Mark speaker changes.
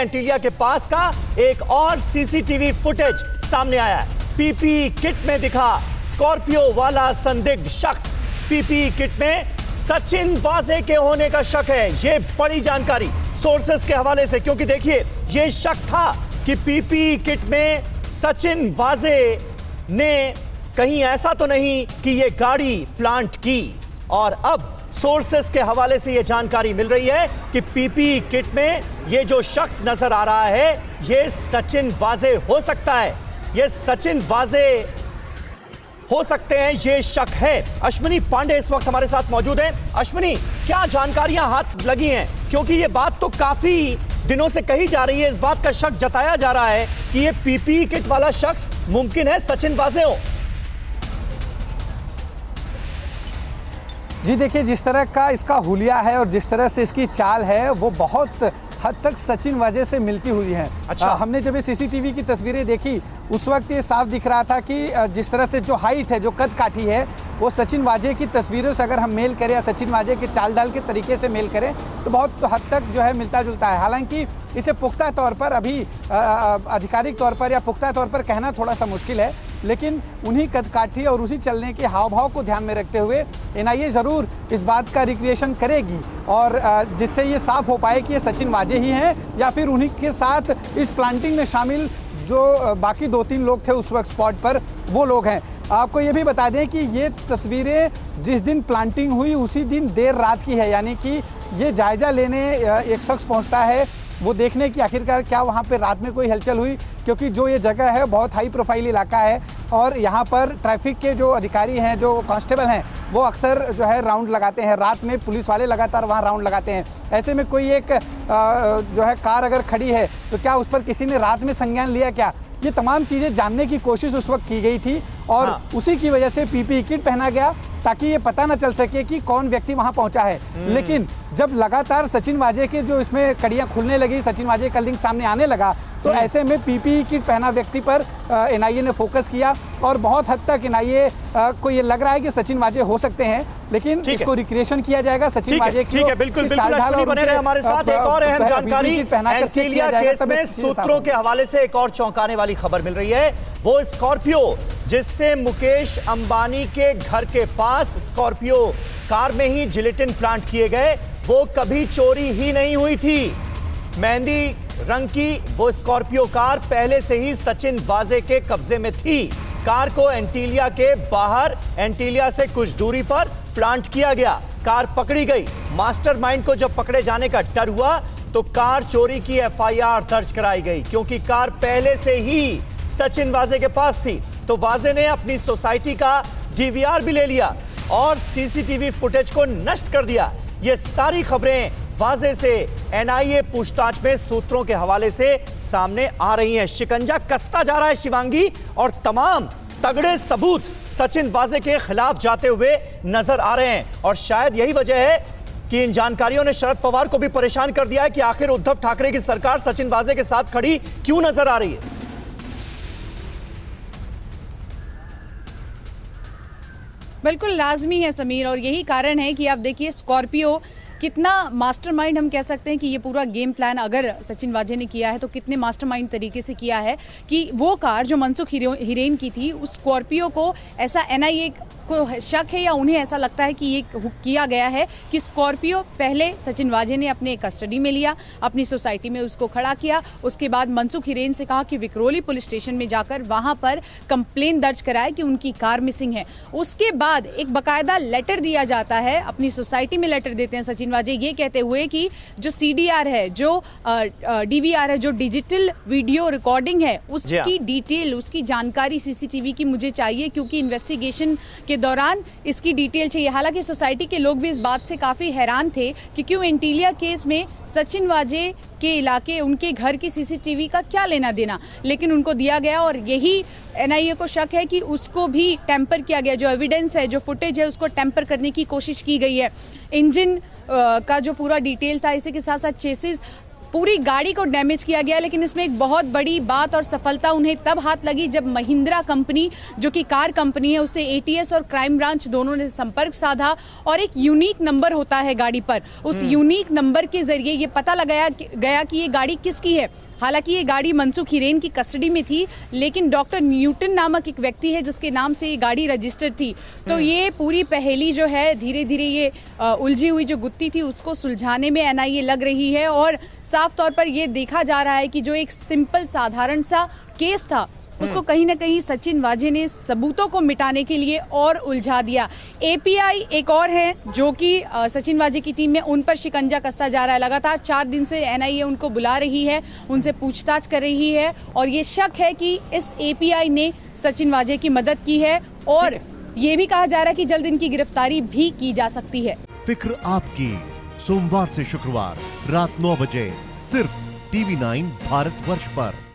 Speaker 1: एंटीलिया के पास का एक और सीसीटीवी फुटेज सामने आया है। पीपी किट में दिखा स्कॉर्पियो वाला संदिग्ध शख्स। पीपी किट में सचिन वाजे के होने का शक है। यह बड़ी जानकारी सोर्सेस के हवाले से, क्योंकि देखिए यह शक था कि पीपी किट में सचिन वाजे ने कहीं ऐसा तो नहीं कि यह गाड़ी प्लांट की। और अब सोर्सेस के हवाले से यह जानकारी मिल रही है कि पीपी किट में यह जो शख्स नजर आ रहा है यह सचिन वाजे हो सकता है। यह सचिन वाजे हो सकते हैं, ये शक है। अश्विनी पांडे इस वक्त हमारे साथ मौजूद हैं। अश्विनी, क्या जानकारियां हाथ लगी हैं? क्योंकि ये बात तो काफी दिनों से कही जा रही है, इस बात का शक जताया जा रहा है कि ये पीपी किट वाला शख्स मुमकिन है सचिन वाजे हो।
Speaker 2: जी देखिए, जिस तरह का इसका हुलिया है और जिस तरह से इसकी चाल है वो बहुत हद तक सचिन वाजे से मिलती हुई है।
Speaker 1: अच्छा।
Speaker 2: हमने जब ये सीसीटीवी की तस्वीरें देखी उस वक्त ये साफ दिख रहा था कि जिस तरह से जो हाइट है, जो कद काठी है, वो सचिन वाजे की तस्वीरों से अगर हम मेल करें या सचिन वाजे के चाल ढाल के तरीके से मेल करें तो बहुत हद तक जो है मिलता जुलता है। हालांकि इसे पुख्ता तौर पर अभी आधिकारिक तौर पर या पुख्ता तौर पर कहना थोड़ा सा मुश्किल है, लेकिन उन्हीं कदकाठी और उसी चलने के हाव भाव को ध्यान में रखते हुए एनआईए ज़रूर इस बात का रिक्रिएशन करेगी और जिससे ये साफ हो पाए कि ये सचिन वाजे ही हैं या फिर उन्हीं के साथ इस प्लांटिंग में शामिल जो बाकी 2-3 लोग थे उस वक्त स्पॉट पर, वो लोग हैं। आपको ये भी बता दें कि ये तस्वीरें जिस दिन प्लांटिंग हुई उसी दिन देर रात की है, यानी कि ये जायज़ा लेने एक शख्स पहुंचता है वो देखने की आखिरकार क्या वहाँ पे रात में कोई हलचल हुई, क्योंकि जो ये जगह है बहुत हाई प्रोफाइल इलाका है और यहाँ पर ट्रैफिक के जो अधिकारी हैं, जो कांस्टेबल हैं, वो अक्सर जो है राउंड लगाते हैं। रात में पुलिस वाले लगातार वहाँ राउंड लगाते हैं। ऐसे में कोई एक जो है कार अगर खड़ी है तो क्या उस पर किसी ने रात में संज्ञान लिया क्या, ये तमाम चीज़ें जानने की कोशिश उस वक्त की गई थी और उसी की वजह से पीपीई किट पहना गया ताकि ये पता न चल सके कि कौन व्यक्ति वहां पहुंचा है। लेकिन जब लगातार सचिन वाजे के जो इसमें कड़ियां खुलने लगी, सचिन वाजे का लिंक सामने आने लगा, तो ऐसे में पीपीई किट पहना व्यक्ति पर एनआईए ने फोकस किया और बहुत हद तक एनआईए को ये लग रहा है कि सचिन वाजे हो सकते हैं, लेकिन इसको रिक्रिएशन किया जाएगा सचिन वाजे की।
Speaker 1: ठीक है, बिल्कुल बिल्कुल अश्विनी बने रहे हमारे साथ। एक और अहम जानकारी, एंटीलिया केस में सूत्रों के हवाले से एक और चौंकाने वाली खबर मिल रही है। वो स्कॉर्पियो जिससे मुकेश अंबानी के घर के पास स्कॉर्पियो कार में ही जिलेटिन प्लांट किए गए, वो कभी चोरी ही नहीं हुई थी। मेहंदी रंग की वो स्कॉर्पियो कार पहले से ही सचिन वाजे के कब्जे में थी। कार को एंटीलिया के बाहर, एंटीलिया से कुछ दूरी पर प्लांट किया गया। कार पकड़ी गई। मास्टरमाइंड को जब पकड़े जाने का डर हुआ तो कार चोरी की एफआईआर दर्ज कराई गई, क्योंकि कार पहले से ही सचिन वाजे के पास थी। तो वाजे ने अपनी सोसाइटी का डीवीआर भी ले लिया और सीसीटीवी फुटेज को नष्ट कर दिया। ये सारी खबरें वाजे से एनआईए पूछताछ में सूत्रों के हवाले से सामने आ रही हैं। शिकंजा कसता जा रहा है शिवांगी और तमाम तगड़े सबूत सचिन वाजे के खिलाफ जाते हुए नजर आ रहे हैं और शायद यही वजह है कि इन जानकारियों ने शरद पवार को भी परेशान कर दिया है कि आखिर उद्धव ठाकरे की सरकार सचिन वाजे के साथ खड़ी क्यों नजर आ रही है।
Speaker 3: बिल्कुल लाजमी है समीर, और यही कारण है कि आप देखिए स्कॉर्पियो कितना मास्टरमाइंड हम कह सकते हैं कि ये पूरा गेम प्लान अगर सचिन वाजे ने किया है तो कितने मास्टरमाइंड तरीके से किया है कि वो कार जो मनसुख हिरेन की थी उस स्कॉर्पियो को ऐसा एनआईए को शक है या उन्हें ऐसा लगता है कि ये किया गया है कि स्कॉर्पियो पहले सचिन वाजे ने अपने कस्टडी में लिया, अपनी सोसाइटी में उसको खड़ा किया, उसके बाद मनसुख हिरेन से कहा कि विक्रोली पुलिस स्टेशन में जाकर वहां पर कंप्लेन दर्ज कराए कि उनकी कार मिसिंग है। उसके बाद एक बकायदा लेटर दिया जाता है, अपनी सोसाइटी में लेटर देते हैं सचिन वाजे ये कहते हुए कि जो सीडीआर है, जो डीवीआर है, जो डिजिटल वीडियो रिकॉर्डिंग है, उसकी डिटेल, उसकी जानकारी सीसीटीवी की मुझे चाहिए क्योंकि इन्वेस्टिगेशन के दौरान इसकी डिटेल चाहिए। हालांकि सोसाइटी के लोग भी इस बात से काफी हैरान थे कि क्यों एंटीलिया केस में सचिन वाजे के इलाके, उनके घर की सीसीटीवी का क्या लेना देना, लेकिन उनको दिया गया और यही एनआईए को शक है कि उसको भी टेम्पर किया गया। जो एविडेंस है, जो फुटेज है, उसको टेम्पर करने की कोशिश की गई है। इंजन का जो पूरा डिटेल था, इसी के साथ साथ चेसिस पूरी गाड़ी को डैमेज किया गया। लेकिन इसमें एक बहुत बड़ी बात और सफलता उन्हें तब हाथ लगी जब महिंद्रा कंपनी, जो कि कार कंपनी है, उससे एटीएस और क्राइम ब्रांच दोनों ने संपर्क साधा और एक यूनिक नंबर होता है गाड़ी पर, उस यूनिक नंबर के जरिए ये पता लगाया गया कि ये गाड़ी किसकी है। हालांकि ये गाड़ी मनसुख हिरेन की कस्टडी में थी, लेकिन डॉक्टर न्यूटन नामक एक व्यक्ति है जिसके नाम से ये गाड़ी रजिस्टर्ड थी। तो ये पूरी पहेली जो है धीरे धीरे ये उलझी हुई जो गुत्थी थी उसको सुलझाने में एनआईए लग रही है। और साफ तौर पर ये देखा जा रहा है कि जो एक सिंपल साधारण सा केस था उसको कहीं ना कहीं सचिन वाजे ने सबूतों को मिटाने के लिए और उलझा दिया। एपीआई एक और है जो कि सचिन वाजे की टीम में उन पर शिकंजा कसता जा रहा है। लगातार 4 दिन से एनआईए उनको बुला रही है, उनसे पूछताछ कर रही है और ये शक है कि इस एपीआई ने सचिन वाजे की मदद की है और ये भी कहा जा रहा है कि जल्द इनकी गिरफ्तारी भी की जा सकती है।
Speaker 4: फिक्र आपकी, सोमवार से शुक्रवार रात 9 बजे सिर्फ TV9 भारतवर्ष पर।